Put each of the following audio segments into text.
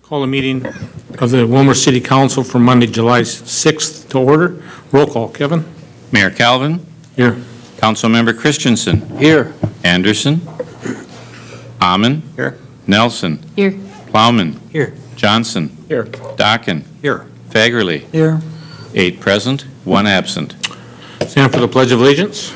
Call the meeting of the Willmar City Council for Monday, July 6th to order. Roll call. Kevin? Mayor Calvin? Here. Councilmember Christensen? Here. Anderson? Amon? Here. Nelson? Here. Plowman? Here. Johnson? Here. Dockin? Here. Fagerly? Here. 8 present, 1 absent. Stand for the Pledge of Allegiance.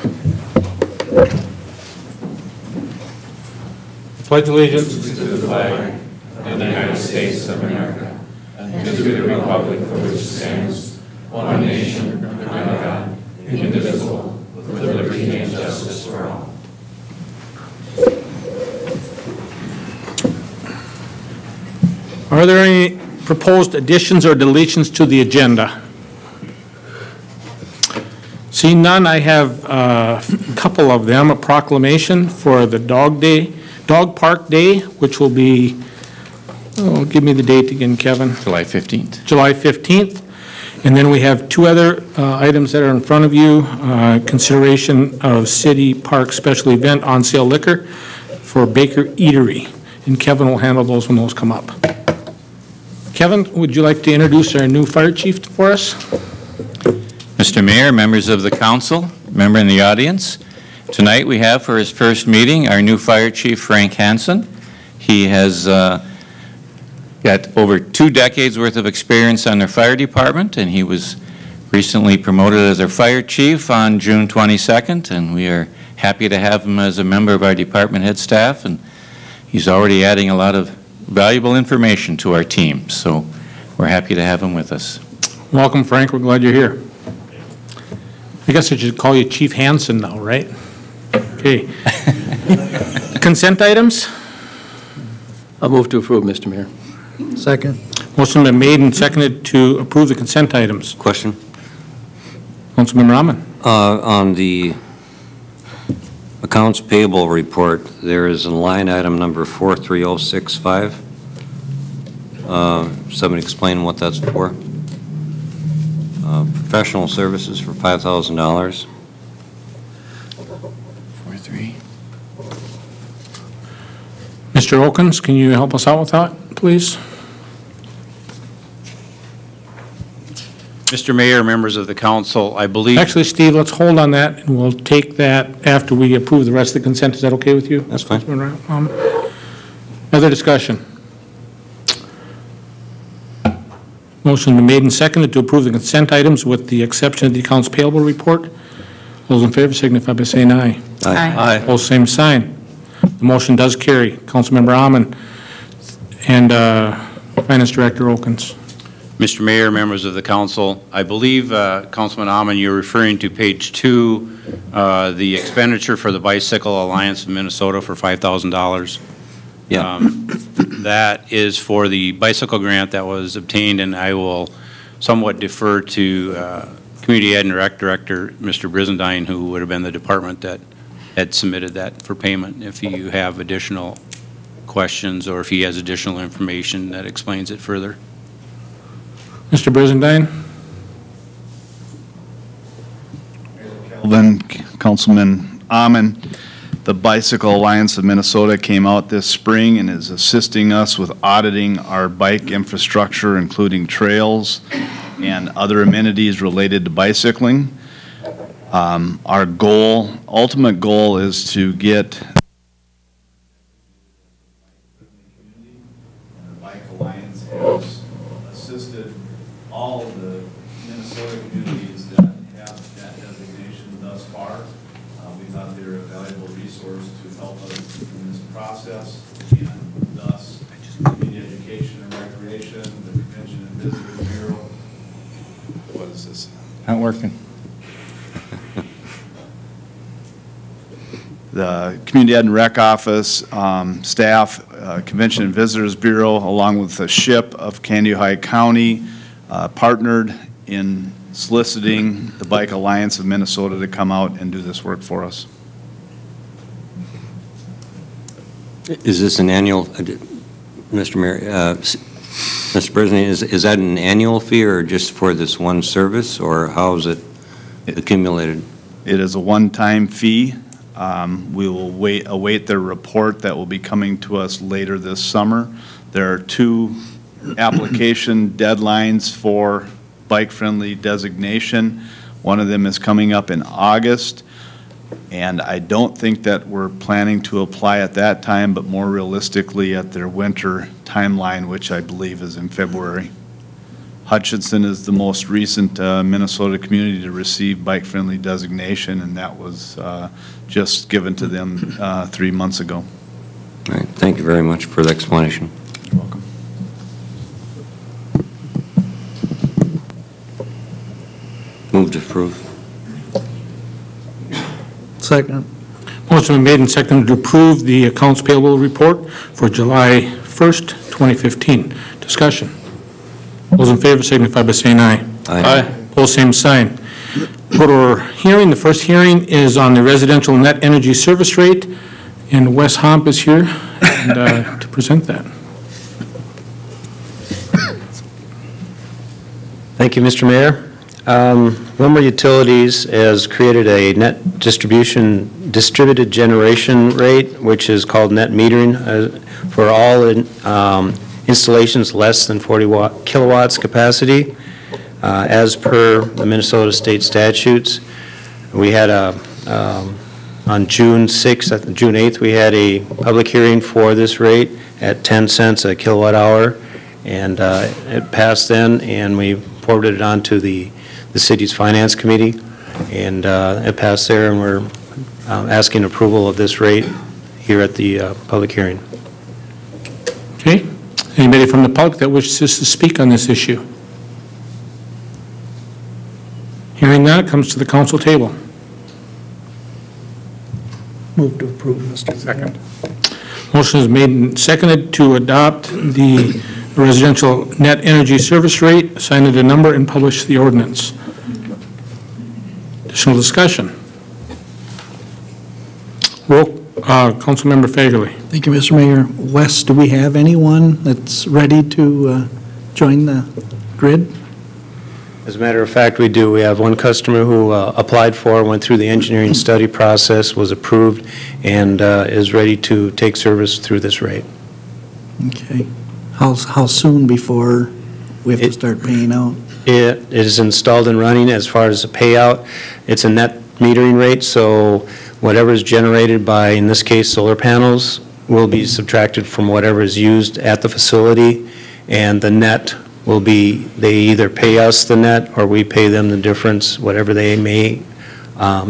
Pledge allegiance To the flag of the United States of America and to the republic for which it stands, one nation, under God, indivisible, with liberty and justice for all. Are there any proposed additions or deletions to the agenda? Seeing none, I have a couple of them. A proclamation for the Dog Park Day, which will be, give me the date again, Kevin. July 15th. July 15th. And then we have 2 other items that are in front of you. Consideration of City Park special event on sale liquor for Baker Eatery. And Kevin will handle those when those come up. Kevin, would you like to introduce our new fire chief for us? Mr. Mayor, members of the council, member in the audience, tonight we have for his first meeting our new fire chief, Frank Hansen. He has got over 2 decades worth of experience on their fire department, and he was recently promoted as our fire chief on June 22nd, and we are happy to have him as a member of our department head staff, and he's already adding a lot of valuable information to our team, so we're happy to have him with us. Welcome, Frank. We're glad you're here. I guess I should call you Chief Hansen now, right? Okay. Consent items? I'll move to approve, Mr. Mayor. Second. Motion been made and seconded to approve the consent items. Question? Councilmember Rahman. On the accounts payable report, there is a line item number 43065. Somebody explain what that's for? Professional services for $5,000. 4-3. Mr. Okens, can you help us out with that, please? Mr. Mayor, members of the council, I believe... Actually, Steve, let's hold on that, and we'll take that after we approve the rest of the consent. Is that okay with you? That's fine. Other discussion? Motion been made and seconded to approve the consent items with the exception of the accounts payable report. Those in favor signify by saying aye. Aye. Opposed, same sign. The motion does carry. Councilmember Amon and Finance Director Okens. Mr. Mayor, members of the council, I believe, Councilman Amon, you're referring to page 2, the expenditure for the Bicycle Alliance of Minnesota for $5,000. Yeah. That is for the bicycle grant that was obtained, and I will somewhat defer to Community Ed and Rec Director, Mr. Brizendine, who would have been the department that had submitted that for payment, if you have additional questions or if he has additional information that explains it further. Mr. Brizendine. Calvin, Councilman Amon. The Bicycle Alliance of Minnesota came out this spring and is assisting us with auditing our bike infrastructure, including trails and other amenities related to bicycling. Our goal, ultimate goal, is to get the Bike Alliance has assisted all of the Minnesota communities that have that designation thus far. We thought they were a valuable resource to help us in this process, and thus Community Education and Recreation, the Convention and Visitors Bureau. What is this? Not working. The Community Ed and Rec Office, staff, Convention and Visitors Bureau, along with the SHIP of Candy Ohio County, partnered in soliciting the Bike Alliance of Minnesota to come out and do this work for us. Is this an annual, Mr. Mayor, Mr. President, is that an annual fee or just for this one service, or how is it accumulated? It is a one-time fee. We will await their report that will be coming to us later this summer. There are 2 application deadlines for bike-friendly designation. One of them is coming up in August, and I don't think that we're planning to apply at that time, but more realistically at their winter timeline, which I believe is in February. Hutchinson is the most recent Minnesota community to receive bike-friendly designation, and that was just given to them 3 months ago. All right, thank you very much for the explanation. You're welcome. Move to approve. Second. Motion been made and seconded to approve the accounts payable report for July 1st, 2015. Discussion. Those in favor signify by saying aye. Aye. Opposed, same sign. Go to our hearing. The first hearing is on the residential net energy service rate, and Wes Homp is here and, to present that. Thank you, Mr. Mayor. Willmar Utilities has created a net distributed generation rate, which is called net metering, for all installations less than 40 kilowatts capacity. As per the Minnesota state statutes, we had on June 6th, June 8th, we had a public hearing for this rate at 10 cents a kilowatt hour, and it passed then, and we forwarded it on to the city's finance committee, and it passed there, and we're asking approval of this rate here at the public hearing. Okay. Anybody from the public that wishes to speak on this issue? Hearing none, it comes to the council table. Move to approve, Mr. Second. Motion is made and seconded to adopt the residential net energy service rate, assign it a number, and publish the ordinance. Additional discussion. Roll, Councilmember Fagerly. Thank you, Mr. Mayor. Wes, do we have anyone that's ready to join the grid? As a matter of fact, we do. We have one customer who applied for, went through the engineering study process, was approved, and is ready to take service through this rate. Okay. How soon before we have to start paying out? It is installed and running. As far as the payout, it's a net metering rate, so whatever is generated by, in this case, solar panels, will be subtracted from whatever is used at the facility, and the net will be, they either pay us the net or we pay them the difference, whatever they may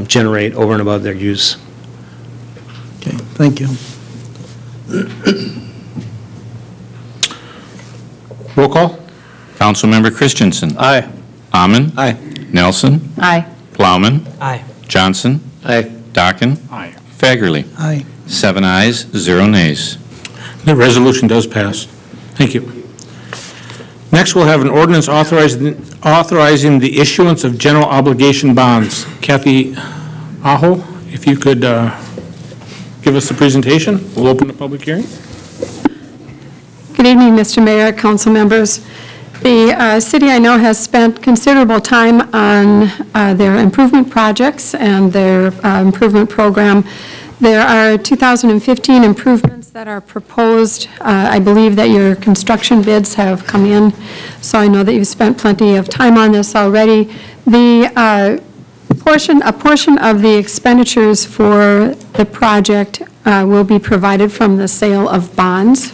generate over and above their use. Okay, thank you. Roll call. Councilmember Christensen. Aye. Amon. Aye. Nelson. Aye. Plowman. Aye. Johnson. Aye. Dockin. Aye. Fagerly. Aye. 7 ayes, 0 nays. The resolution does pass. Thank you. Next, we'll have an ordinance authorizing the issuance of general obligation bonds. Kathy Aho, if you could give us the presentation, we'll open the public hearing. Good evening, Mr. Mayor, council members. The city, I know, has spent considerable time on their improvement projects and their improvement program. There are 2015 improvements that are proposed. I believe that your construction bids have come in, so I know that you've spent plenty of time on this already. A portion of the expenditures for the project will be provided from the sale of bonds.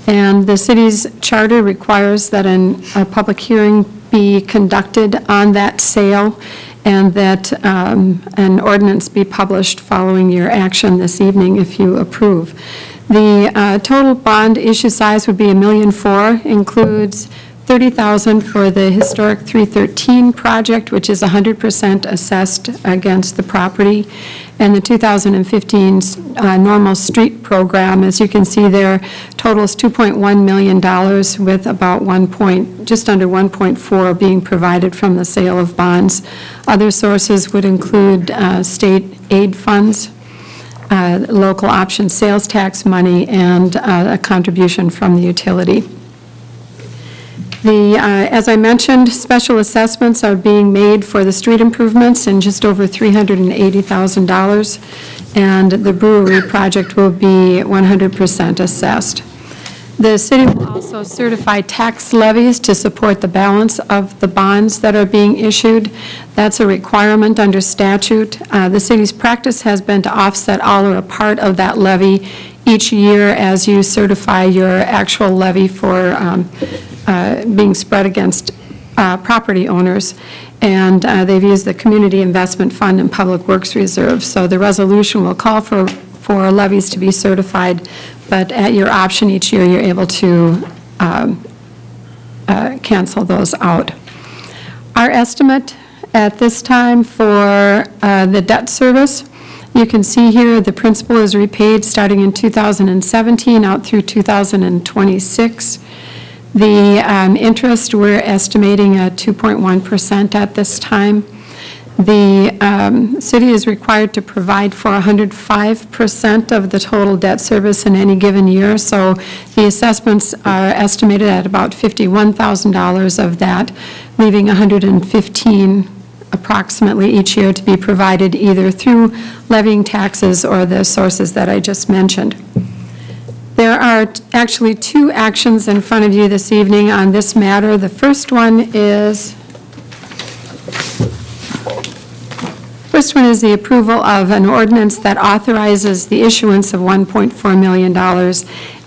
And the city's charter requires that a public hearing be conducted on that sale, and that an ordinance be published following your action this evening if you approve. The total bond issue size would be $1.4 million, includes $30,000 for the historic 313 project, which is 100% assessed against the property, and the 2015 normal street program, as you can see there, totals $2.1 million, with about just under 1.4 being provided from the sale of bonds. Other sources would include state aid funds, local option sales tax money, and a contribution from the utility. As I mentioned, special assessments are being made for the street improvements in just over $380,000. and the brewery project will be 100% assessed. The city will also certify tax levies to support the balance of the bonds that are being issued. That's a requirement under statute. The city's practice has been to offset all or a part of that levy each year as you certify your actual levy for being spread against property owners. And they've used the Community Investment Fund and Public Works Reserve. So the resolution will call for levies to be certified, but at your option each year, you're able to cancel those out. Our estimate at this time for the debt service, you can see here the principal is repaid starting in 2017 out through 2026. The interest, we're estimating at 2.1% at this time. The city is required to provide for 105% of the total debt service in any given year, so the assessments are estimated at about $51,000 of that, leaving $115,000 approximately each year to be provided either through levying taxes or the sources that I just mentioned. There are actually two actions in front of you this evening on this matter. The first one is the approval of an ordinance that authorizes the issuance of $1.4 million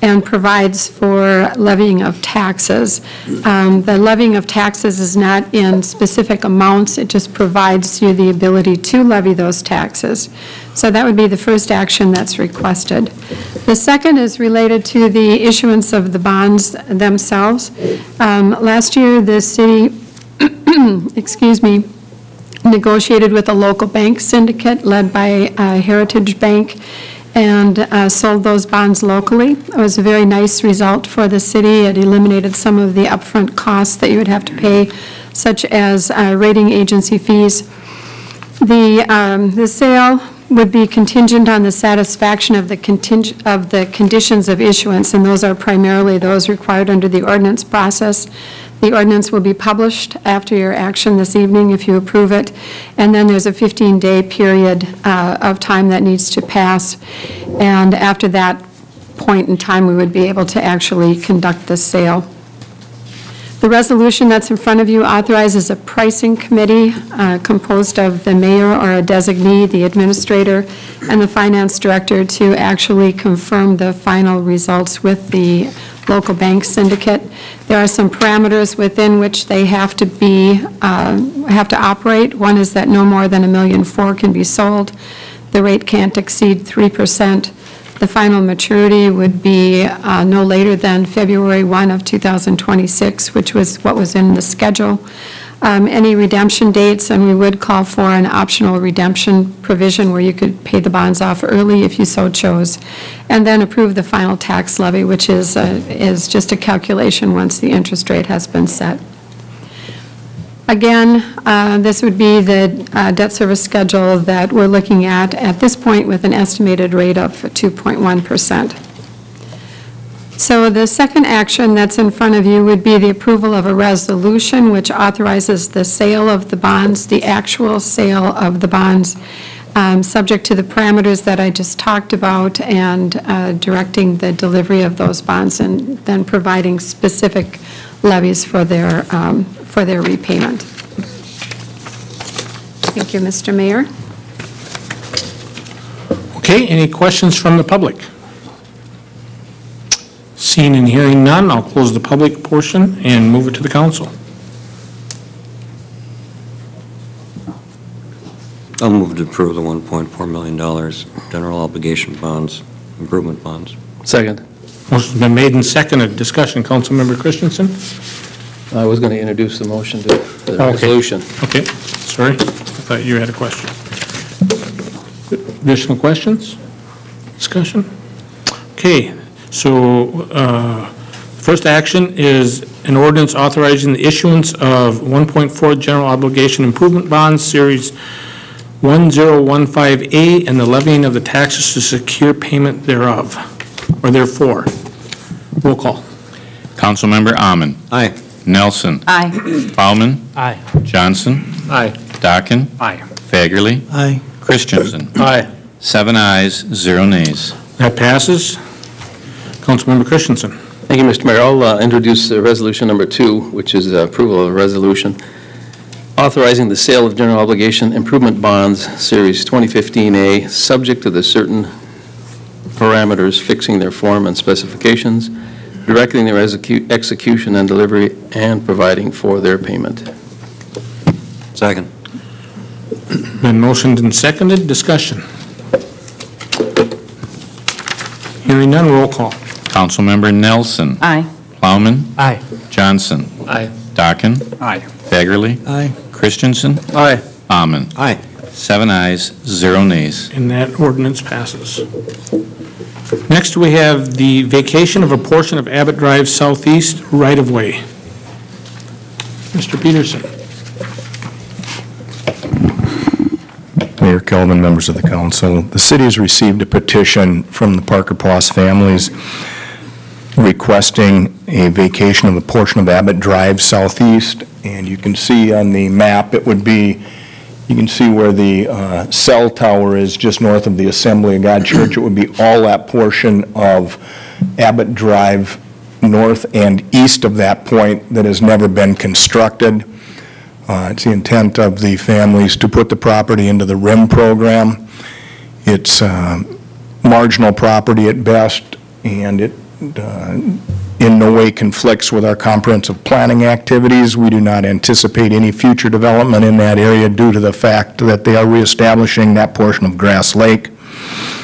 and provides for levying of taxes. The levying of taxes is not in specific amounts. It just provides you the ability to levy those taxes. So that would be the first action that's requested. The second is related to the issuance of the bonds themselves. Last year, the city, excuse me, negotiated with a local bank syndicate led by Heritage Bank and sold those bonds locally. It was a very nice result for the city. It eliminated some of the upfront costs that you would have to pay, such as rating agency fees. The sale would be contingent on the satisfaction of the conditions of issuance, and those are primarily those required under the ordinance process. The ordinance will be published after your action this evening if you approve it, and then there's a 15-day period of time that needs to pass, and after that point in time, we would be able to actually conduct the sale. The resolution that's in front of you authorizes a pricing committee composed of the mayor or a designee, the administrator, and the finance director to actually confirm the final results with the local bank syndicate. There are some parameters within which they have to operate. One is that no more than $1.4 million can be sold. The rate can't exceed 3%. The final maturity would be no later than February 1 of 2026, which was what was in the schedule. Any redemption dates, and we would call for an optional redemption provision where you could pay the bonds off early if you so chose, and then approve the final tax levy, which is just a calculation once the interest rate has been set. Again, this would be the debt service schedule that we're looking at this point with an estimated rate of 2.1%. So the second action that's in front of you would be the approval of a resolution which authorizes the sale of the bonds, the actual sale of the bonds, subject to the parameters that I just talked about, and directing the delivery of those bonds and then providing specific levies for their repayment. Thank you, Mr. Mayor. Okay, any questions from the public? Seeing and hearing none, I'll close the public portion and move it to the council. I'll move to approve the $1.4 million general obligation bonds, improvement bonds. Second. Motion's been made and seconded. Discussion, Councilmember Christensen? I was going to introduce the motion to the resolution. Okay, sorry. I thought you had a question. Additional questions? Discussion? Okay, so first action is an ordinance authorizing the issuance of 1.4 general obligation improvement bonds, series 1015A, and the levying of the taxes to secure payment thereof, or therefore. Roll call. Councilmember Amon. Aye. Nelson. Aye. Bauman. Aye. Johnson. Aye. Dockin. Aye. Fagerly. Aye. Christensen. Aye. 7 ayes, 0 nays. That passes. Councilmember Christensen. Thank you, Mr. Mayor. I'll introduce resolution number 2, which is approval of a resolution authorizing the sale of general obligation improvement bonds, Series 2015A, subject to the certain parameters fixing their form and specifications, directing their execution and delivery, and providing for their payment. Second. Been motioned and seconded. Discussion. Hearing none, roll call. Councilmember Nelson. Aye. Plowman. Aye. Johnson. Aye. Dockin. Aye. Fagerly. Aye. Christensen. Aye. Amon. Aye. 7 ayes, 0 nays. And that ordinance passes. Next, we have the vacation of a portion of Abbott Drive Southeast right-of-way. Mr. Peterson. Mayor Kelvin, members of the council, the city has received a petition from the Parker Ploss families requesting a vacation of a portion of Abbott Drive Southeast, and you can see on the map, it would be, you can see where the cell tower is just north of the Assembly of God Church. It would be all that portion of Abbott Drive north and east of that point that has never been constructed. It's the intent of the families to put the property into the RIM program. It's marginal property at best, and it in no way conflicts with our comprehensive planning activities. We do not anticipate any future development in that area due to the fact that they are reestablishing that portion of Grass Lake.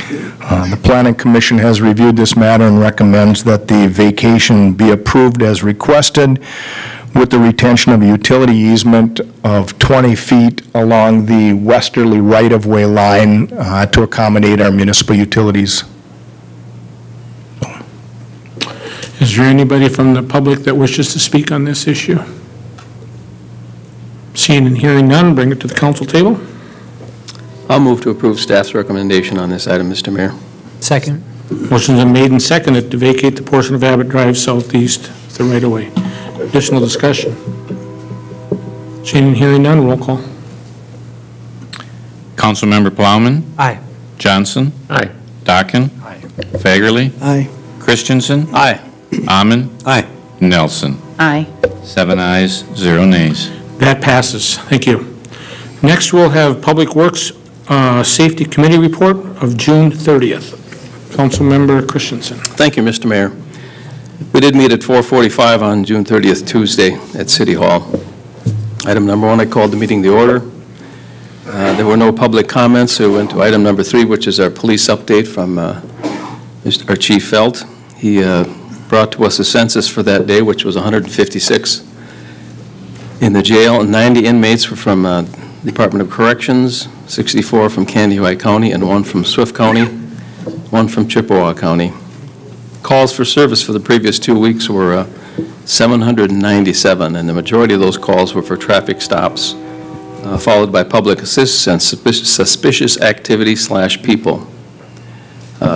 The Planning Commission has reviewed this matter and recommends that the vacation be approved as requested, with the retention of a utility easement of 20 feet along the westerly right-of-way line to accommodate our municipal utilities. Is there anybody from the public that wishes to speak on this issue? Seeing and hearing none, bring it to the council table. I'll move to approve staff's recommendation on this item, Mr. Mayor. Second. Motion's been made and seconded to vacate the portion of Abbott Drive Southeast, the right-of-way. Additional discussion. Seeing and hearing none, roll call. Councilmember Plowman. Aye. Johnson. Aye. Dockin. Aye. Fagerly. Aye. Christensen. Aye. Amon. Aye. Nelson. Aye. 7 ayes, 0 nays. That passes. Thank you. Next, we'll have Public Works Safety Committee report of June 30th. Councilmember Christensen. Thank you, Mr. Mayor. We did meet at 4:45 on June 30th, Tuesday, at City Hall. Item number 1, I called the meeting to order. There were no public comments, so we went to item number 3, which is our police update from our Chief Felt. He brought to us a census for that day, which was 156 in the jail, and 90 inmates were from Department of Corrections, 64 from Candihuay County, and 1 from Swift County, 1 from Chippewa County. Calls for service for the previous 2 weeks were 797, and the majority of those calls were for traffic stops, followed by public assistance and suspicious activity/people.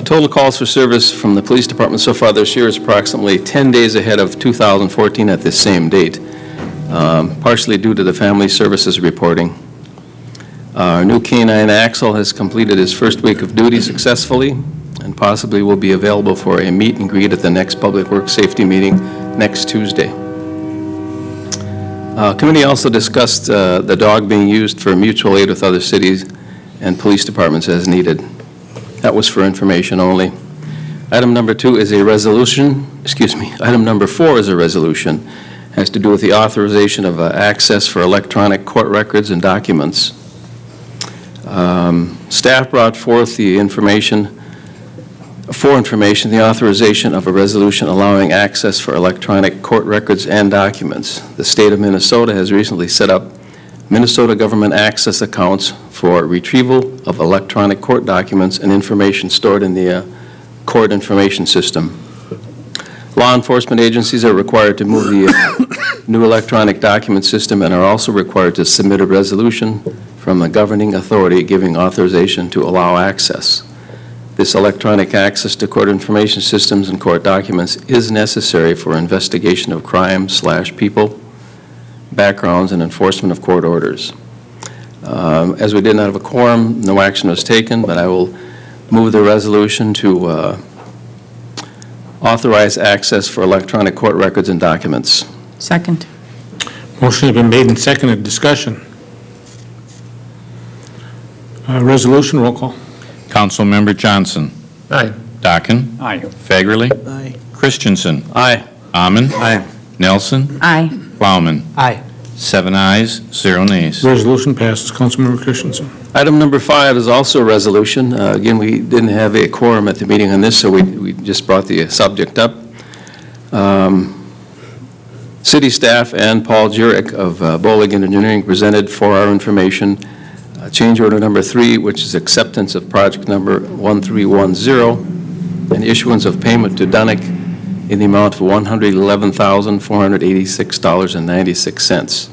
Total calls for service from the police department so far this year is approximately 10 days ahead of 2014 at this same date, partially due to the family services reporting. Our new K-9 Axel has completed his first week of duty successfully and possibly will be available for a meet and greet at the next Public Works Safety meeting next Tuesday. Committee also discussed the dog being used for mutual aid with other cities and police departments as needed. That was for information only. Item number 2 is a resolution, item number 4 is a resolution. It has to do with the authorization of access for electronic court records and documents. Staff brought forth the the authorization of a resolution allowing access for electronic court records and documents. The state of Minnesota has recently set up Minnesota government access accounts for retrieval of electronic court documents and information stored in the court information system. Law enforcement agencies are required to move the new electronic document system and are also required to submit a resolution from the governing authority giving authorization to allow access. This electronic access to court information systems and court documents is necessary for investigation of crime/people, backgrounds, and enforcement of court orders. As we did not have a quorum, no action was taken, but I will move the resolution to authorize access for electronic court records and documents. Second. Motion has been made and seconded. Discussion. Resolution, roll call. Councilmember Johnson. Aye. Dockin. Aye. Fagerly. Aye. Christensen. Aye. Amon. Aye. Nelson. Aye. Plowman. Aye. 7 ayes, 0 nays. Resolution passes. Councilmember Christensen. Item number 5 is also a resolution. Again, we didn't have a quorum at the meeting on this, so we just brought the subject up. City staff and Paul Jurek of Bolig Engineering presented for our information change order number 3, which is acceptance of project number 1310 and issuance of payment to Dunick in the amount of $111,486.96.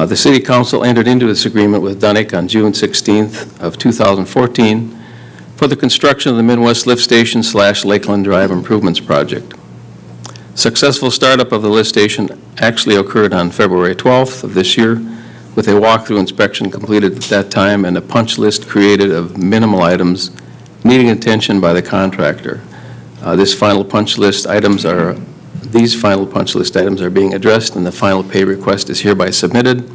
The City Council entered into this agreement with Dunick on June 16th of 2014 for the construction of the Midwest Lift Station / Lakeland Drive Improvements Project. Successful startup of the lift station actually occurred on February 12th of this year, with a walkthrough inspection completed at that time and a punch list created of minimal items needing attention by the contractor. These final punch list items are being addressed, and the final pay request is hereby submitted,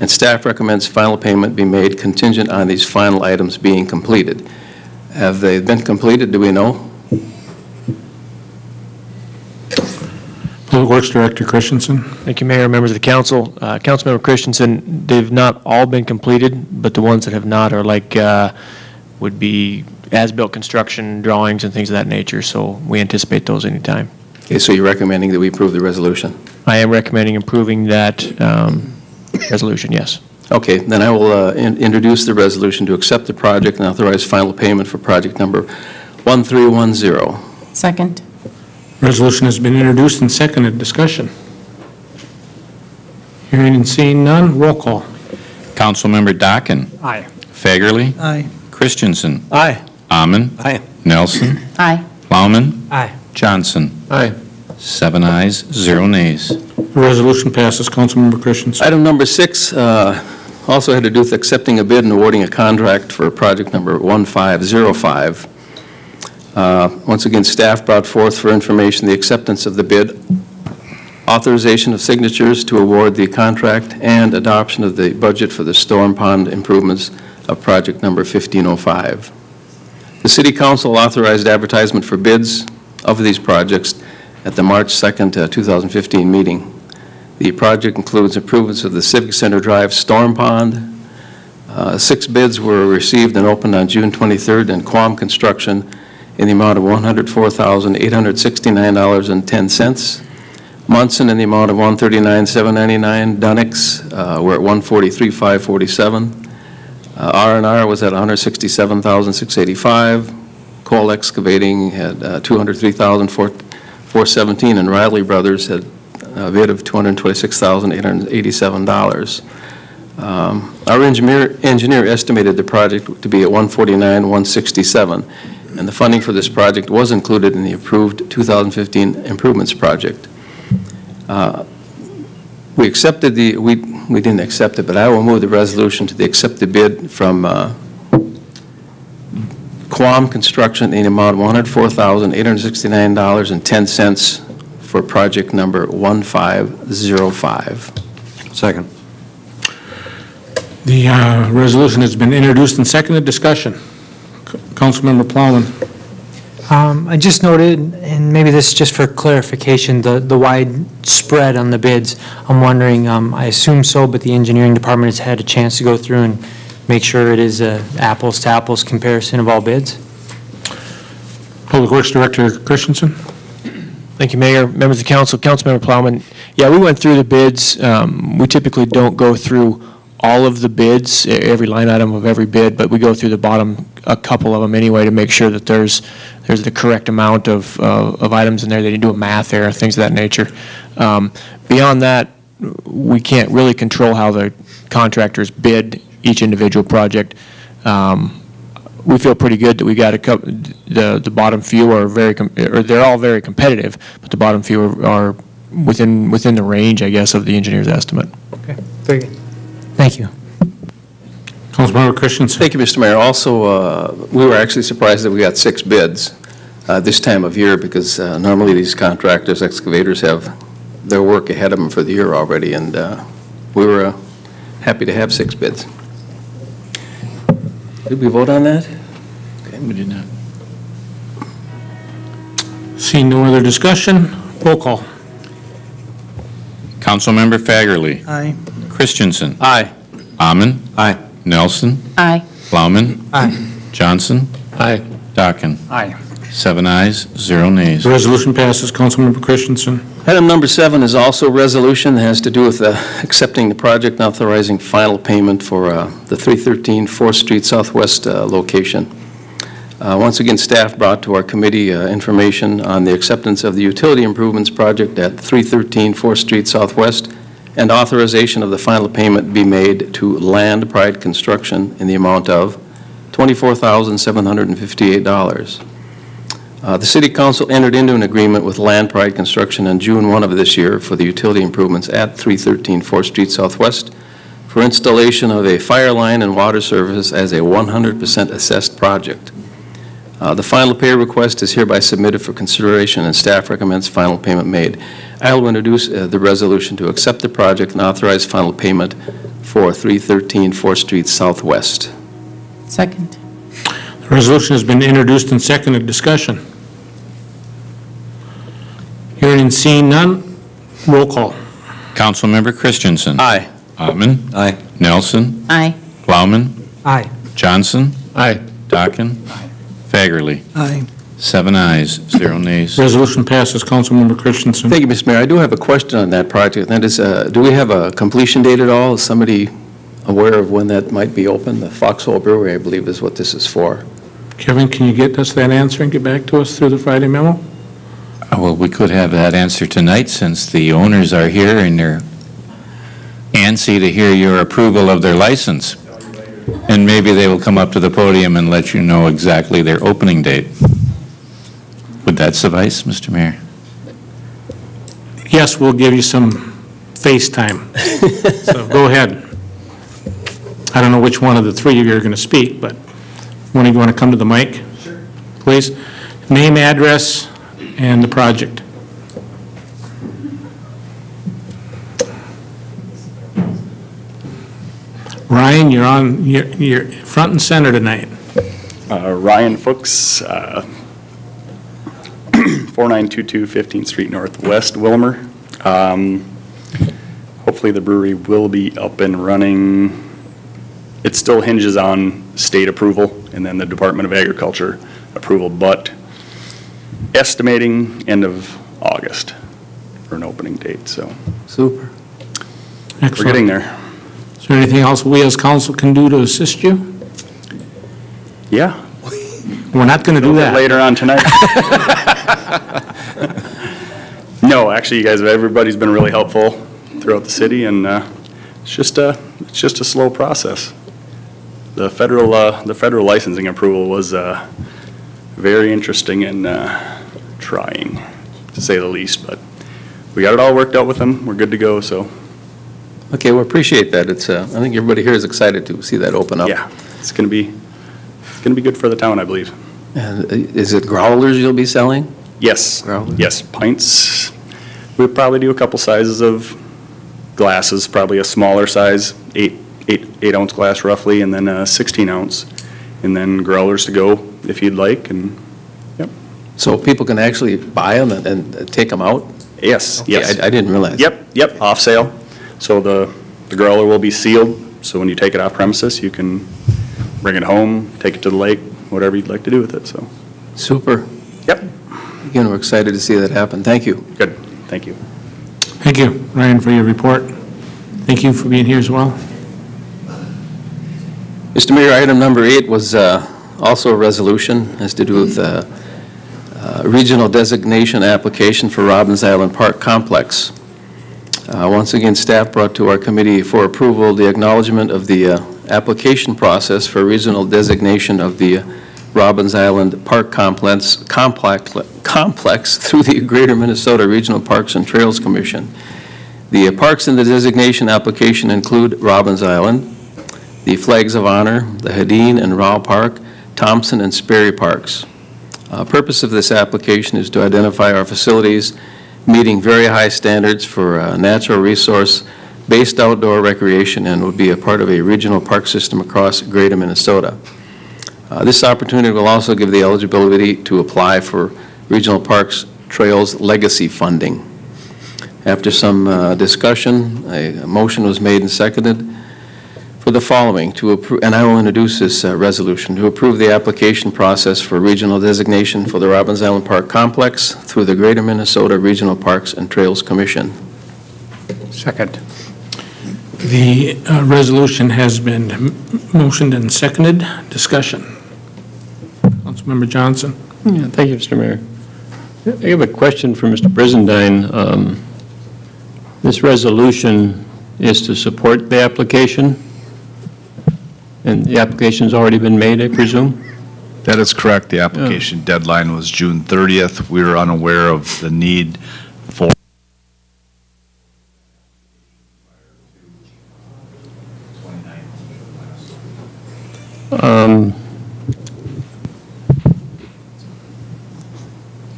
and staff recommends final payment be made contingent on these final items being completed. Have they been completed, do we know? Public Works Director Christensen. Thank you, Mayor, members of the council. Councilmember Christensen, they've not all been completed, but the ones that have not are like, would be as-built construction drawings and things of that nature, so we anticipate those anytime. Okay, so you're recommending that we approve the resolution? I am recommending approving that resolution, yes. Okay, then I will introduce the resolution to accept the project and authorize final payment for project number 1310. Second. Resolution has been introduced and seconded. Discussion. Hearing and seeing none, roll call. Councilmember Dockin. Aye. Fagerly. Aye. Christensen. Aye. Amon. Aye. Nelson. Aye. Plowman. Aye. Johnson. Aye. 7 ayes, 0 nays. The resolution passes. Councilmember Christensen. Item number 6 also had to do with accepting a bid and awarding a contract for project number 1505. Once again, staff brought forth for information the acceptance of the bid, authorization of signatures to award the contract, and adoption of the budget for the storm pond improvements of project number 1505. The City Council authorized advertisement for bids of these projects at the March 2nd, 2015 meeting. The project includes improvements of the Civic Center Drive storm pond. 6 bids were received and opened on June 23rd, and Quam Construction in the amount of $104,869.10. Munson in the amount of $139,799. Dunnick's were at $143,547. R&R was at $167,685. Cole Excavating had $203,417, and Riley Brothers had a bid of $226,887. Our engineer estimated the project to be at $149,167, and the funding for this project was included in the approved 2015 improvements project. We accepted we didn't accept it, but I will move the resolution to accept the bid from Quam Construction in the amount of $104,869.10 for project number 1505. Second. The resolution has been introduced and seconded. Discussion. Councilmember Plowman. I just noted, and maybe this is just for clarification, the wide spread on the bids. I'm wondering, I assume so, but the engineering department has had a chance to go through and make sure it is a apples to apples comparison of all bids. Public Works Director Christensen. Thank you, Mayor, members of the council, Councilmember Plowman. Yeah, we went through the bids. We typically don't go through all of the bids, every line item of every bid, but we go through the bottom, a couple of them anyway, to make sure that there's the correct amount of items in there. They didn't do a math error, things of that nature. Beyond that, we can't really control how the contractors bid each individual project. We feel pretty good that we got the bottom few are they're all very competitive, but the bottom few are within the range, I guess, of the engineer's estimate. Okay, very good. Thank you. Councilmember Christensen. Thank you, Mr. Mayor. Also, we were actually surprised that we got 6 bids this time of year because normally these contractors, excavators have their work ahead of them for the year already, and we were happy to have 6 bids. Did we vote on that? Okay, we did not. Seeing no other discussion, roll call. Councilmember Fagerly. Aye. Christensen. Aye. Amon. Aye. Nelson. Aye. Plowman. Aye. Johnson. Aye. Dockin. Aye. 7 ayes, 0 nays. The resolution passes. Councilmember Christensen. Item number 7 is also a resolution that has to do with accepting the project and authorizing final payment for the 313 4th Street Southwest location. Once again, staff brought to our committee information on the acceptance of the utility improvements project at 313 4th Street Southwest and authorization of the final payment be made to Land Pride Construction in the amount of $24,758. The City Council entered into an agreement with Land Pride Construction on June 1 of this year for the utility improvements at 313 4th Street Southwest for installation of a fire line and water service as a 100% assessed project. The final pay request is hereby submitted for consideration, and staff recommends final payment made. I will introduce the resolution to accept the project and authorize final payment for 313 4th Street Southwest. Second. The resolution has been introduced and seconded. Discussion. Hearing and seeing none, roll call. Councilmember Christensen. Aye. Amon. Aye. Nelson. Aye. Plowman. Aye. Johnson. Aye. Dockin. Fagerly. Aye. 7 ayes, 0 nays. Resolution passes. Councilmember Christensen. Thank you, Mr. Mayor. I do have a question on that project. That is, do we have a completion date at all? Is somebody aware of when that might be open? The Foxhole Brewery, I believe, is what this is for. Kevin, can you get us that answer and get back to us through the Friday memo? Well, we could have that answer tonight since the owners are here and they're antsy to hear your approval of their license. And maybe they will come up to the podium and let you know exactly their opening date. Would that suffice, Mr. Mayor? Yes, we'll give you some FaceTime. So go ahead. I don't know which one of the three of you are going to speak, but one of you want to come to the mic? Sure. Please. Name, address, and the project. Ryan, you're front and center tonight. Ryan Fuchs, 4922 15th Street Northwest, Willmar. Hopefully the brewery will be up and running. It still hinges on state approval and then the Department of Agriculture approval, but estimating end of August for an opening date, so. Super. Excellent. We're getting there. Is there anything else we as council can do to assist you? Yeah. We're not going to do that. Later on tonight. No, actually, you guys, everybody's been really helpful throughout the city, and it's just a slow process. The federal licensing approval was very interesting and trying, to say the least. But we got it all worked out with them. We're good to go. So. Okay, we appreciate that. It's I think everybody here is excited to see that open up. Yeah, it's going to be good for the town, I believe. And is it growlers you'll be selling? Yes. Growlers? Yes, pints. We'll probably do a couple sizes of glasses, probably a smaller size, 8-ounce glass roughly, and then a 16-ounce, and then growlers to go if you'd like. And yep. So people can actually buy them and take them out? Yes. Okay, yes. I didn't realize. Yep. Off sale. So the growler will be sealed. So when you take it off premises, you can bring it home, take it to the lake, whatever you'd like to do with it. So. Super. Yep. Again, we're excited to see that happen. Thank you. Good. Thank you. Thank you, Ryan, for your report. Thank you for being here as well. Mr. Mayor, item number 8 was also a resolution, has to do with regional designation application for Robbins Island Park Complex. Once again, staff brought to our committee for approval the acknowledgement of the application process for regional designation of the Robbins Island Park Complex through the Greater Minnesota Regional Parks and Trails Commission. The parks in the designation application include Robbins Island, the Flags of Honor, the Hedin and Rao Park, Thompson and Sperry Parks. Purpose of this application is to identify our facilities meeting very high standards for natural resource-based outdoor recreation and would be a part of a regional park system across greater Minnesota. This opportunity will also give the eligibility to apply for Regional Parks Trails Legacy funding. After some discussion, a motion was made and seconded for the following, to approve, and I will introduce this resolution, to approve the application process for regional designation for the Robbins Island Park Complex through the Greater Minnesota Regional Parks and Trails Commission. Second. The resolution has been motioned and seconded. Discussion. Councilmember Johnson. Yeah, thank you, Mr. Mayor. I have a question for Mr. Brizendine. This resolution is to support the application, and the application's already been made, I presume? That is correct. The application deadline was June 30th. We were unaware of the need for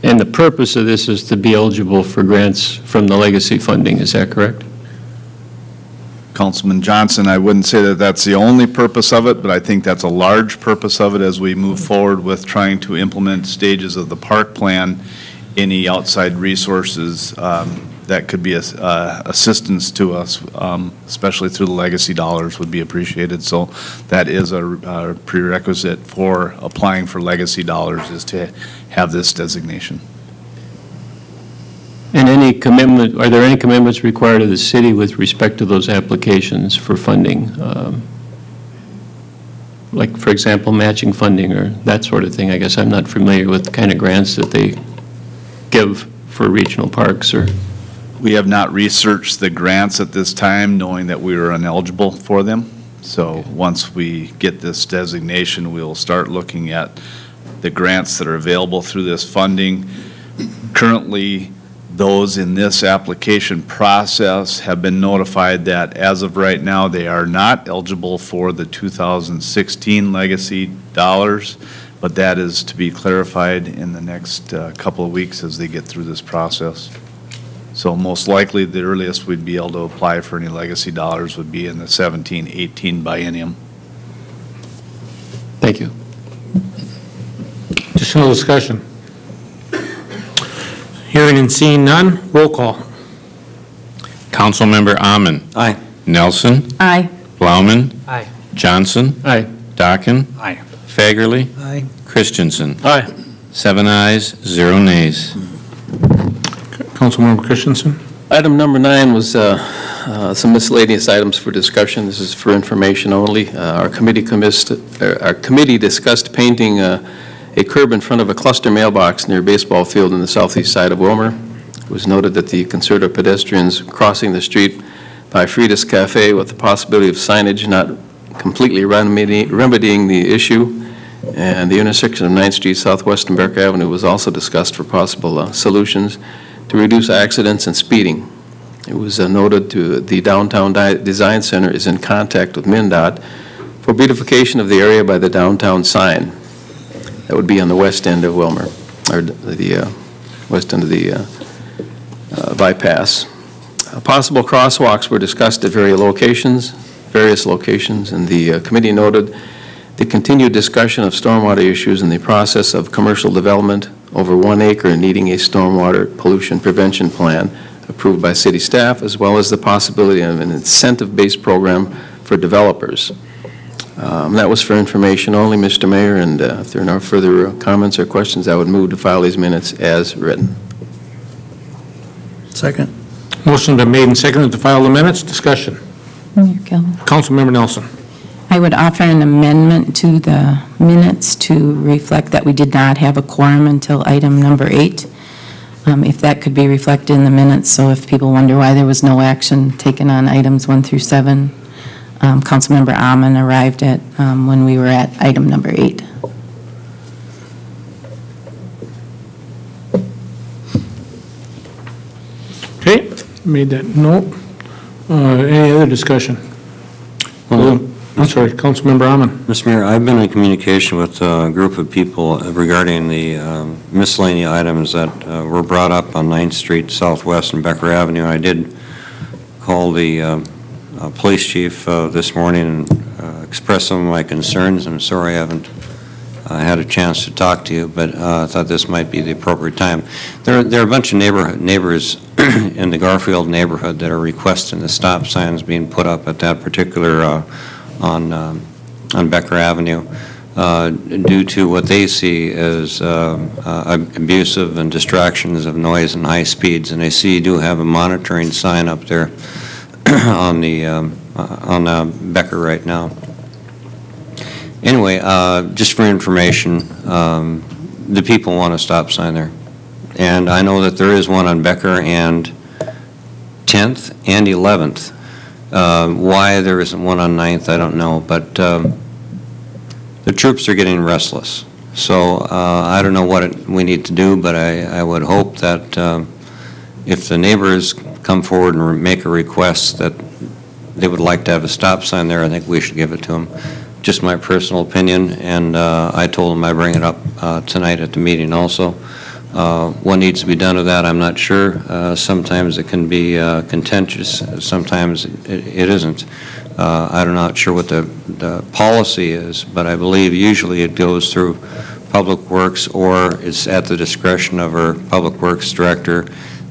and the purpose of this is to be eligible for grants from the legacy funding, is that correct? Councilman Johnson, I wouldn't say that that's the only purpose of it, but I think that's a large purpose of it as we move forward with trying to implement stages of the park plan. Any outside resources that could be assistance to us, especially through the legacy dollars, would be appreciated. So that is a prerequisite for applying for legacy dollars, is to have this designation. And any commitment, are there any commitments required of the city with respect to those applications for funding? Like, for example, matching funding or that sort of thing? I guess I'm not familiar with the kind of grants that they give for regional parks. Or we have not researched the grants at this time, knowing that we were ineligible for them. So once we get this designation, we'll start looking at the grants that are available through this funding. Currently, those in this application process have been notified that as of right now, they are not eligible for the 2016 legacy dollars, but that is to be clarified in the next couple of weeks as they get through this process. So most likely the earliest we'd be able to apply for any legacy dollars would be in the 17-18 biennium. Thank you. Additional discussion. Hearing and seeing none, roll call. Councilmember Amon. Aye. Nelson. Aye. Plowman. Aye. Johnson. Aye. Dockin. Aye. Fagerly. Aye. Christensen. Aye. 7 ayes, 0 nays. Councilmember Christensen. Item number 9 was some miscellaneous items for discussion. This is for information only. Our committee discussed painting a curb in front of a cluster mailbox near a baseball field in the southeast side of Willmar. It was noted that the concern of pedestrians crossing the street by Frida's Cafe with the possibility of signage not completely remedying the issue, and the intersection of 9th Street Southwest and Beck Avenue was also discussed for possible solutions to reduce accidents and speeding. It was noted the Downtown Design Center is in contact with MnDOT for beautification of the area by the downtown sign. That would be on the west end of Willmar, or the west end of the bypass. Possible crosswalks were discussed at various locations, and the committee noted the continued discussion of stormwater issues in the process of commercial development over 1 acre needing a stormwater pollution prevention plan approved by city staff, as well as the possibility of an incentive-based program for developers. That was for information only, Mr. Mayor, and if there are no further comments or questions, I would move to file these minutes as written. Second. Motion been made and seconded to file the minutes. Discussion. Mayor Gilman. Councilmember Nelson. I would offer an amendment to the minutes to reflect that we did not have a quorum until item number 8. If that could be reflected in the minutes, so if people wonder why there was no action taken on items 1 through 7, Councilmember Amon arrived at when we were at item number 8. Okay, made that note. Any other discussion? Well, I'm sorry, Councilmember Ahman. Mr. Mayor, I've been in communication with a group of people regarding the miscellaneous items that were brought up on 9th Street Southwest and Becker Avenue. I did call the police chief this morning and express some of my concerns. I'm sorry I haven't had a chance to talk to you, but I thought this might be the appropriate time. There are a bunch of neighbors in the Garfield neighborhood that are requesting the stop signs being put up at that particular on Becker Avenue due to what they see as abusive and distractions of noise and high speeds. And I see you do have a monitoring sign up there on Becker right now. Anyway, just for information, the people want a stop sign there. And I know that there is one on Becker and 10th and 11th. Why there isn't one on 9th, I don't know, but the troops are getting restless. So I don't know what we need to do, but I would hope that if the neighbors come forward and make a request that they would like to have a stop sign there, I think we should give it to them. Just my personal opinion, and I told them I'd bring it up tonight at the meeting also. What needs to be done with that, I'm not sure. Sometimes it can be contentious, sometimes it isn't. I'm not sure what the policy is, but I believe usually it goes through Public Works, or it's at the discretion of our Public Works Director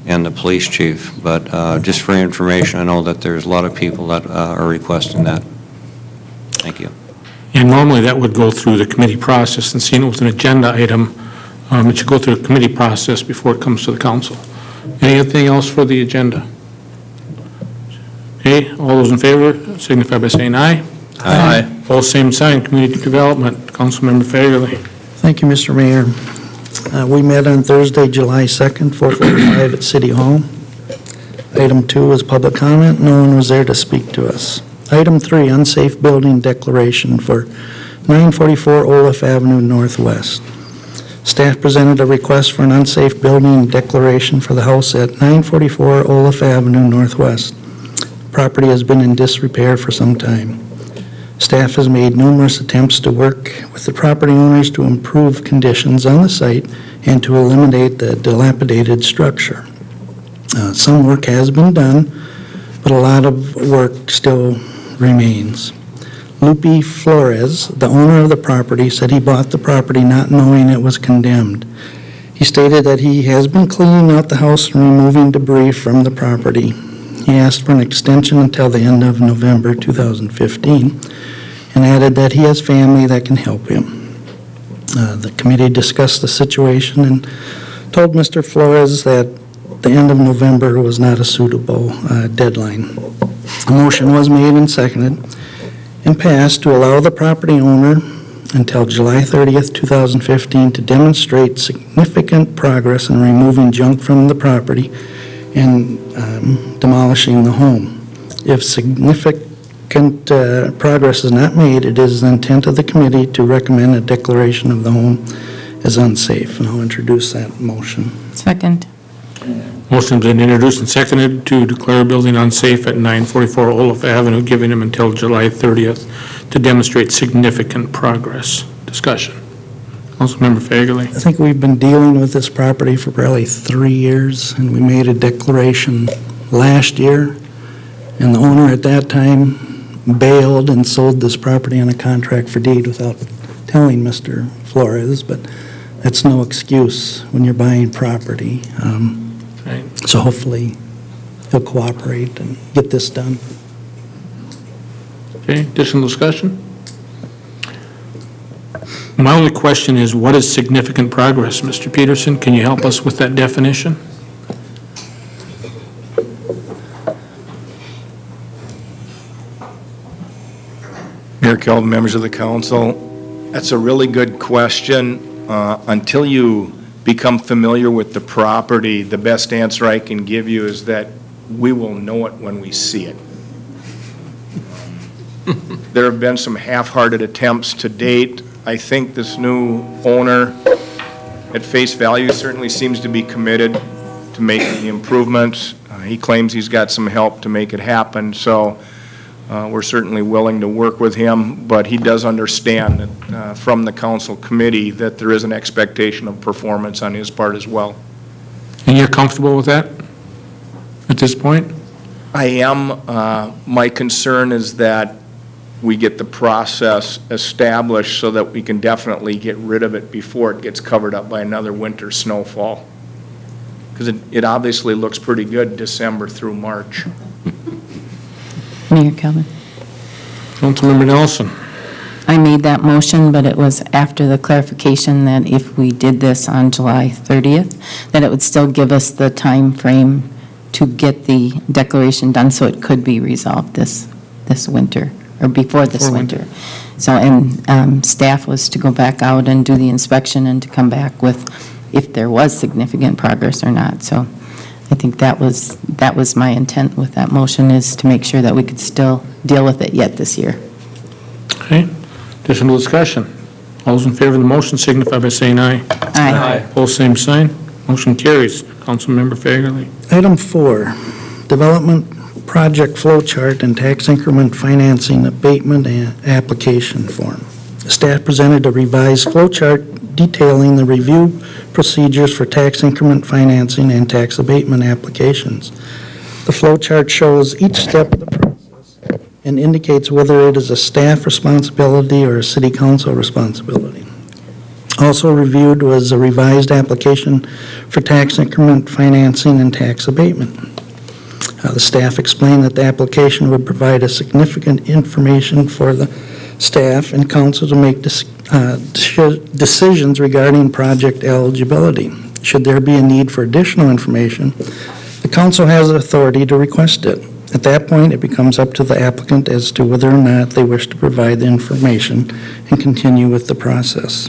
and the police chief. But just for information, I know that there's a lot of people that are requesting that. Thank you. And normally that would go through the committee process, and seeing it was an agenda item, it should go through a committee process before it comes to the council. Anything else for the agenda? Okay, all those in favor signify by saying aye. Aye. All same sign. Community Development, Councilmember Fagerly. Thank you, Mr. Mayor. We met on Thursday, July 2nd, 4:45 at City Hall. Item 2 was public comment. No one was there to speak to us. Item 3, unsafe building declaration for 944 Olaf Avenue Northwest. Staff presented a request for an unsafe building declaration for the house at 944 Olaf Avenue Northwest. The property has been in disrepair for some time. Staff has made numerous attempts to work with the property owners to improve conditions on the site and to eliminate the dilapidated structure. Some work has been done, but a lot of work still remains. Lupe Flores, the owner of the property, said he bought the property not knowing it was condemned. He stated that he has been cleaning out the house and removing debris from the property. He asked for an extension until the end of November 2015 and added that he has family that can help him. The committee discussed the situation and told Mr. Flores that the end of November was not a suitable deadline. A motion was made and seconded and passed to allow the property owner until July 30th, 2015 to demonstrate significant progress in removing junk from the property and demolishing the home. If significant progress is not made, it is the intent of the committee to recommend a declaration of the home as unsafe, and I'll introduce that motion. Second. Motion's been introduced and seconded to declare a building unsafe at 944 Olaf Avenue, giving him until July 30th to demonstrate significant progress. Discussion. Councilmember Fagerly. I think we've been dealing with this property for probably 3 years, and we made a declaration last year, and the owner at that time bailed and sold this property on a contract for deed without telling Mr. Flores, but that's no excuse when you're buying property. Right. So hopefully he'll cooperate and get this done. Okay, additional discussion? My only question is, what is significant progress? Mr. Peterson, can you help us with that definition? Mayor Kelvin, members of the council, that's a really good question. Until you become familiar with the property, the best answer I can give you is that we will know it when we see it. There have been some half-hearted attempts to date. I think this new owner, at face value, certainly seems to be committed to making the improvements. He claims he's got some help to make it happen. So We're certainly willing to work with him, but he does understand that, from the council committee that there is an expectation of performance on his part as well. And you're comfortable with that at this point? I am. My concern is that we get the process established so that we can definitely get rid of it before it gets covered up by another winter snowfall. Because it obviously looks pretty good December through March. Mayor Calvin. Councilmember Nelson. I made that motion, but it was after the clarification that if we did this on July 30th, that it would still give us the time frame to get the declaration done so it could be resolved this winter, or before this winter. So, and staff was to go back out and do the inspection and to come back with if there was significant progress or not. So I think that was my intent with that motion, is to make sure that we could still deal with it yet this year. Okay. Additional discussion. All those in favor of the motion signify by saying aye. Aye. Opposed, same sign. Motion carries. Councilmember Fagerly. Item 4, development project flow chart and tax increment financing abatement and application form. Staff presented a revised flow chart detailing the review procedures for tax increment financing and tax abatement applications. The flow chart shows each step of the process and indicates whether it is a staff responsibility or a city council responsibility. Also reviewed was a revised application for tax increment financing and tax abatement. The staff explained that the application would provide a significant information for the staff and council to make decisions regarding project eligibility. Should there be a need for additional information, the council has the authority to request it. At that point, it becomes up to the applicant as to whether or not they wish to provide the information and continue with the process.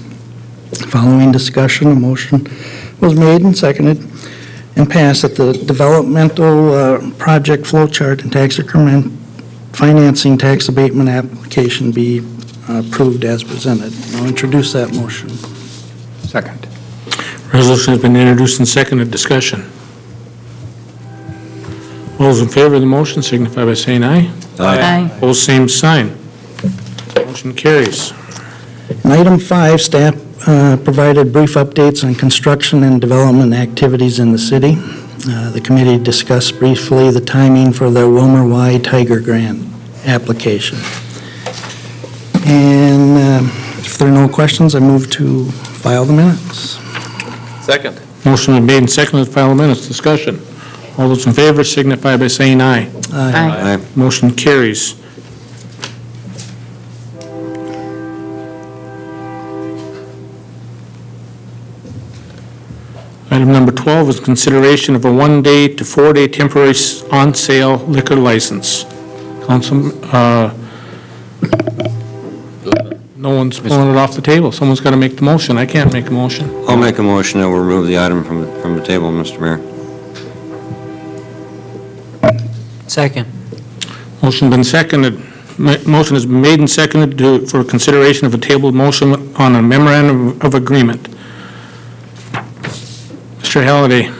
Following discussion, a motion was made and seconded and passed that the developmental project flow chart and tax increment financing tax abatement application be approved as presented. I'll introduce that motion. Second. Resolution has been introduced and seconded. Discussion. All those in favor of the motion signify by saying aye. Aye. Opposed, same sign. Motion carries. In item 5, staff provided brief updates on construction and development activities in the city. The committee discussed briefly the timing for the Willmar Y Tiger Grant application. And if there are no questions, I move to file the minutes. Second. Motion been made and seconded to file the minutes. Discussion. All those in favor signify by saying aye. Aye. Motion carries. Item number 12 is consideration of a 1-day to 4-day temporary on-sale liquor license. Council, no one's pulling it off the table. Someone's got to make the motion. I can't make a motion. I'll make a motion that we'll remove the item from the table, Mr. Mayor. Second. Motion been seconded. Motion has been made and seconded for consideration of a tabled motion on a memorandum of agreement. Mr. Halliday.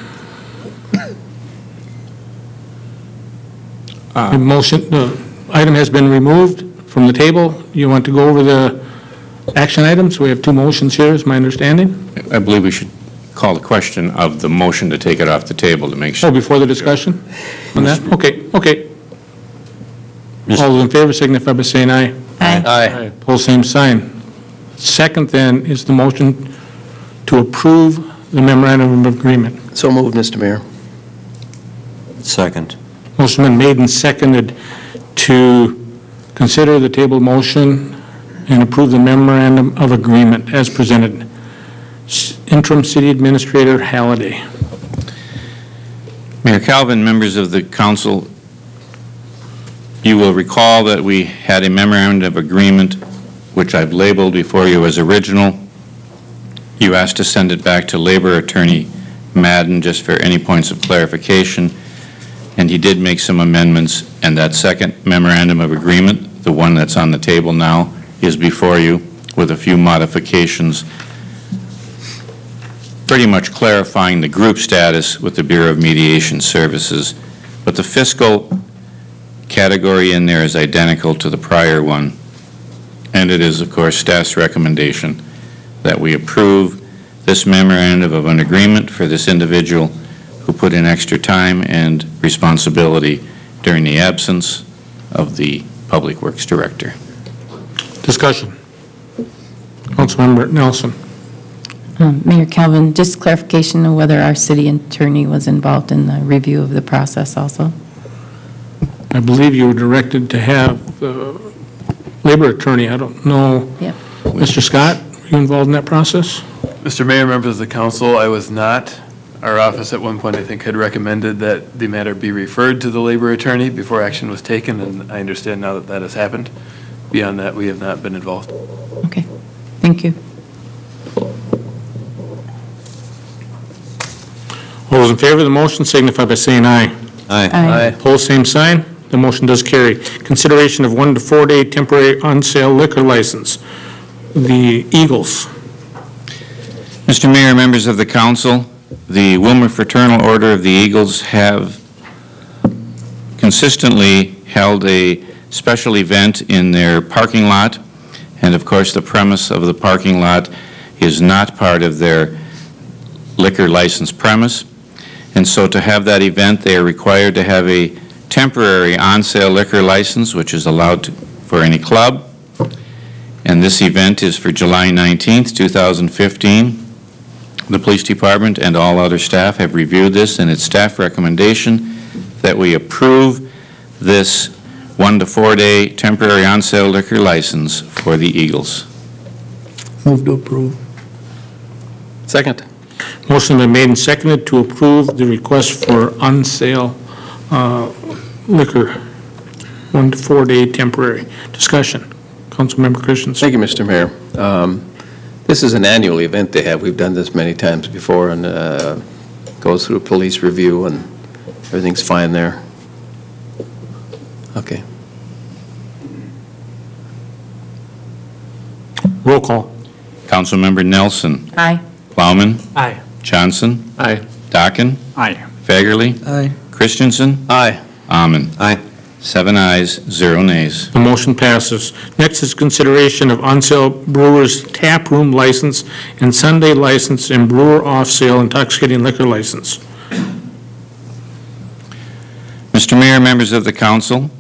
The item has been removed from the table. You want to go over the action items? We have two motions here, is my understanding. I believe we should call the question of the motion to take it off the table to make sure. Oh, before the discussion on that? Okay. All those in favor signify by saying aye. Aye. Pose same sign. Second then is the motion to approve the memorandum of agreement. So moved, Mr. Mayor. Second. Motion been made and seconded to consider the tabled motion and approve the memorandum of agreement as presented. Interim City Administrator Halliday. Mayor Calvin, members of the council, you will recall that we had a memorandum of agreement which I've labeled before you as original. You asked to send it back to Labor Attorney Madden just for any points of clarification, and he did make some amendments, and that second memorandum of agreement, the one that's on the table now, is before you with a few modifications, pretty much clarifying the group status with the Bureau of Mediation Services. But the fiscal category in there is identical to the prior one. And it is, of course, staff's recommendation that we approve this memorandum of an agreement for this individual who put in extra time and responsibility during the absence of the Public Works Director. Discussion. Councilmember Nelson. Mayor Calvin, just clarification of whether our city attorney was involved in the review of the process also? I believe you were directed to have the labor attorney. I don't know. Yep. Mr. Scott, were you involved in that process? Mr. Mayor, members of the council, I was not. Our office at one point, I think, had recommended that the matter be referred to the labor attorney before action was taken, and I understand now that that has happened. Beyond that, we have not been involved. Okay, thank you. All those in favor of the motion signify by saying aye. Aye. Aye. Opposed, same sign. The motion does carry. Consideration of 1 to 4 day temporary on-sale liquor license. The Eagles. Mr. Mayor, members of the council, the Willmar Fraternal Order of the Eagles have consistently held a special event in their parking lot, and of course the premise of the parking lot is not part of their liquor license premise. And so to have that event, they are required to have a temporary on-sale liquor license, which is allowed for any club. And this event is for July 19th, 2015. The police department and all other staff have reviewed this, and it's staff recommendation that we approve this 1 to 4 day temporary on-sale liquor license for the Eagles. Move to approve. Second. Motion been made and seconded to approve the request for on-sale liquor, 1 to 4 day temporary. Discussion. Councilmember Christensen. Thank you, Mr. Mayor. This is an annual event they have. We've done this many times before, and goes through police review, and everything's fine there. Okay. Roll call. Councilmember Nelson. Aye. Plowman. Aye. Johnson. Aye. Dockin. Aye. Fagerly. Aye. Christensen. Aye. Ammen. Aye. 7 ayes, 0 nays. The motion passes. Next is consideration of on-sale brewer's tap room license and Sunday license and brewer off-sale intoxicating liquor license. Mr. Mayor, members of the council,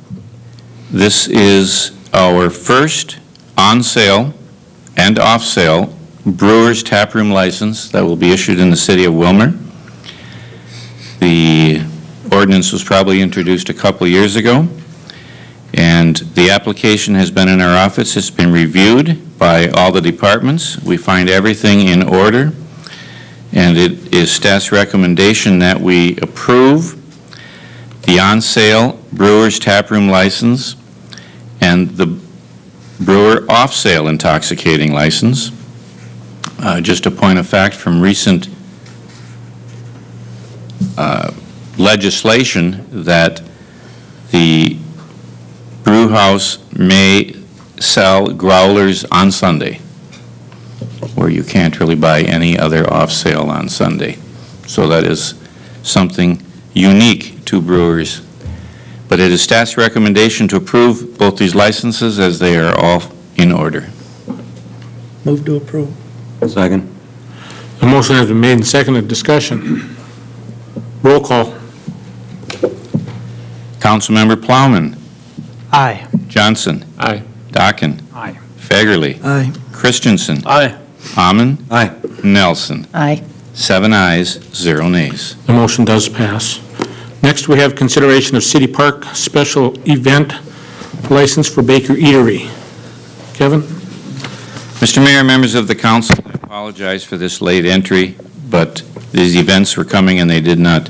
this is our first on-sale and off-sale brewer's taproom license that will be issued in the city of Willmar. The ordinance was probably introduced a couple of years ago, and the application has been in our office. It's been reviewed by all the departments. We find everything in order, and it is staff's recommendation that we approve the on-sale brewer's taproom license and the brewer off-sale intoxicating license. Just a point of fact from recent legislation that the brew house may sell growlers on Sunday, where you can't really buy any other off-sale on Sunday. So that is something unique to brewers. But it is staff's recommendation to approve both these licenses as they are all in order. Move to approve. Second. The motion has been made and seconded. Discussion. Roll call. Councilmember Plowman. Aye. Johnson. Aye. Dockin. Aye. Fagerly. Aye. Christensen. Aye. Ammen. Aye. Nelson. Aye. 7 ayes, 0 nays. The motion does pass. Next, we have consideration of City Park special event license for Baker Eatery. Kevin? Mr. Mayor, members of the council, I apologize for this late entry, but these events were coming and they did not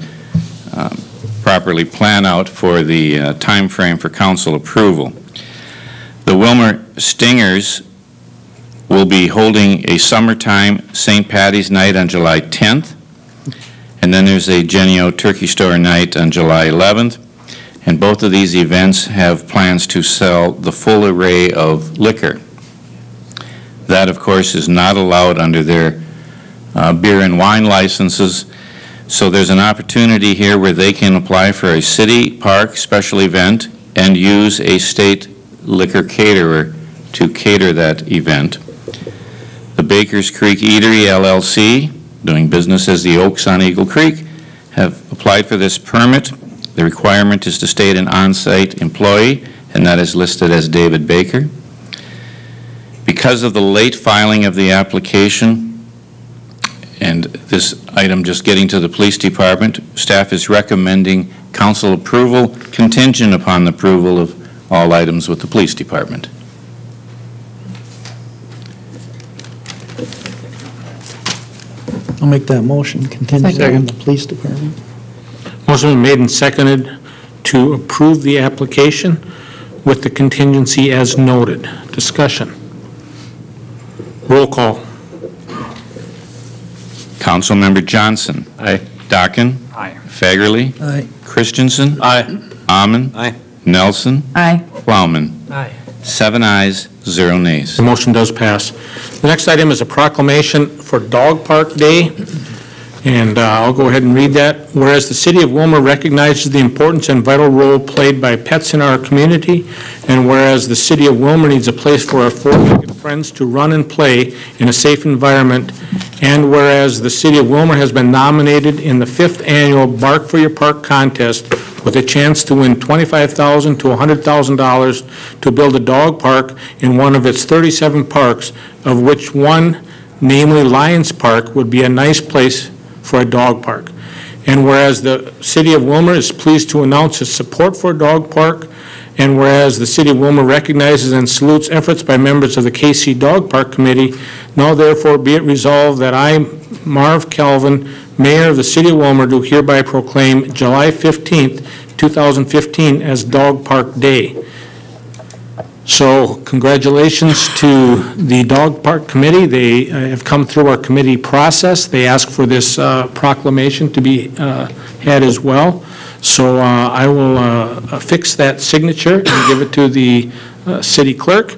properly plan out for the time frame for council approval. The Willmar Stingers will be holding a summertime St. Patty's Night on July 10th, and then there's a Genio Turkey Store Night on July 11th, and both of these events have plans to sell the full array of liquor. That, of course, is not allowed under their beer and wine licenses. So there's an opportunity here where they can apply for a city park special event and use a state liquor caterer to cater that event. The Bakers Creek Eatery LLC, doing business as the Oaks on Eagle Creek, have applied for this permit. The requirement is to state an on-site employee, and that is listed as David Baker. Because of the late filing of the application, and this item just getting to the police department, staff is recommending council approval contingent upon the approval of all items with the police department. I'll make that motion contingent on the police department. Motion been made and seconded to approve the application with the contingency as noted. Discussion. Roll call. Councilmember Johnson. Aye. Dockin. Aye. Fagerly. Aye. Christensen. Aye. Amon. Aye. Nelson. Aye. Plowman. Aye. 7 ayes, 0 nays. The motion does pass. The next item is a proclamation for Dog Park Day, and I'll go ahead and read that. Whereas the City of Willmar recognizes the importance and vital role played by pets in our community, and whereas the City of Willmar needs a place for our four-legged friends to run and play in a safe environment, and whereas the City of Willmar has been nominated in the 5th annual Bark for Your Park contest with a chance to win $25,000 to $100,000 to build a dog park in one of its 37 parks, of which one, namely Lions Park, would be a nice place for a dog park. And whereas the City of Willmar is pleased to announce its support for a dog park, and whereas the City of Willmar recognizes and salutes efforts by members of the KC Dog Park Committee, now therefore be it resolved that I, Marv Calvin, Mayor of the City of Willmar, do hereby proclaim July 15th, 2015 as Dog Park Day. So congratulations to the Dog Park Committee. They have come through our committee process. They asked for this proclamation to be had as well. So I will affix that signature and give it to the city clerk.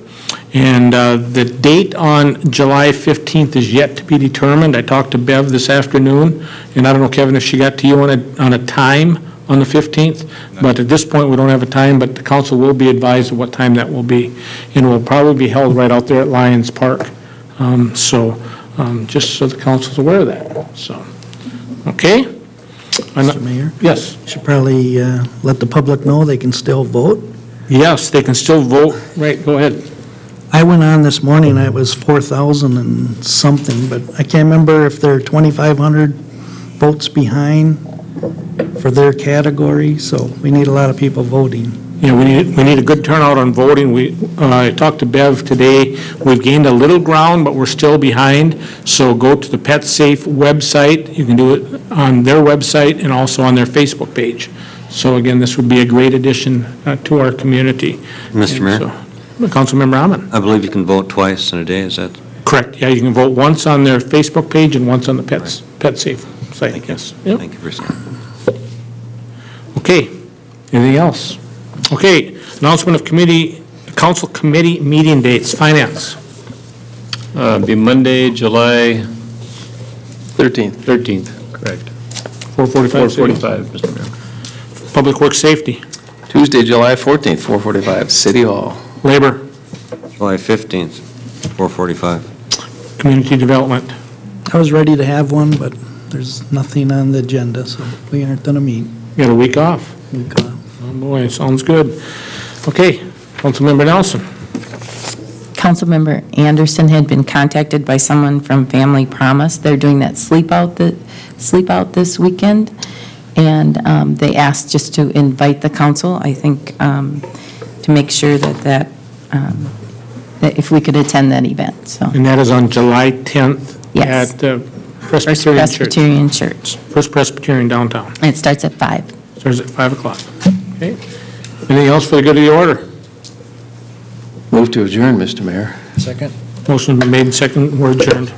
And the date on July 15th is yet to be determined. I talked to Bev this afternoon, and I don't know, Kevin, if she got to you on a time on the 15th, but at this point we don't have a time, but the council will be advised of what time that will be. And it will probably be held right out there at Lions Park. Just so the council's aware of that. So, okay? Mr. Mayor? Yes. Should probably let the public know they can still vote. Yes, they can still vote. Right, go ahead. I went on this morning, it was 4,000 and something, but I can't remember if they're 2,500 votes behind for their category, so we need a lot of people voting. Yeah, we need a good turnout on voting. I talked to Bev today. We've gained a little ground, but we're still behind. So go to the Pet Safe website. You can do it on their website and also on their Facebook page. So again, this would be a great addition to our community. Mr. Mayor? So, Councilmember Amon. I believe you can vote twice in a day, is that? Correct. Yeah, you can vote once on their Facebook page and once on the Pet Safe site. Thank yes. you. Yep. Thank you for saying. Okay. Anything else? Okay. Announcement of council committee meeting dates. Finance. Be Monday, July 13th. 13th, correct. 4:45. 4:45, Mr. Mayor. Public Works Safety. Tuesday, July 14th, 4:45, City Hall. Labor. July 15th, 4:45. Community Development. I was ready to have one, but there's nothing on the agenda, so we aren't going to meet. You got a week off. Week off. Oh, boy, sounds good. Okay. Councilmember Nelson. Councilmember Anderson had been contacted by someone from Family Promise. They're doing that sleep out this weekend, and they asked just to invite the council, I think, to make sure that if we could attend that event, so. And that is on July 10th. Yes. At the First Presbyterian Church. First Presbyterian downtown. And it starts at 5. Starts at 5 o'clock. Okay. Anything else for the good of the order? Move to adjourn, Mr. Mayor. Second. Motion been made, second, we're adjourned.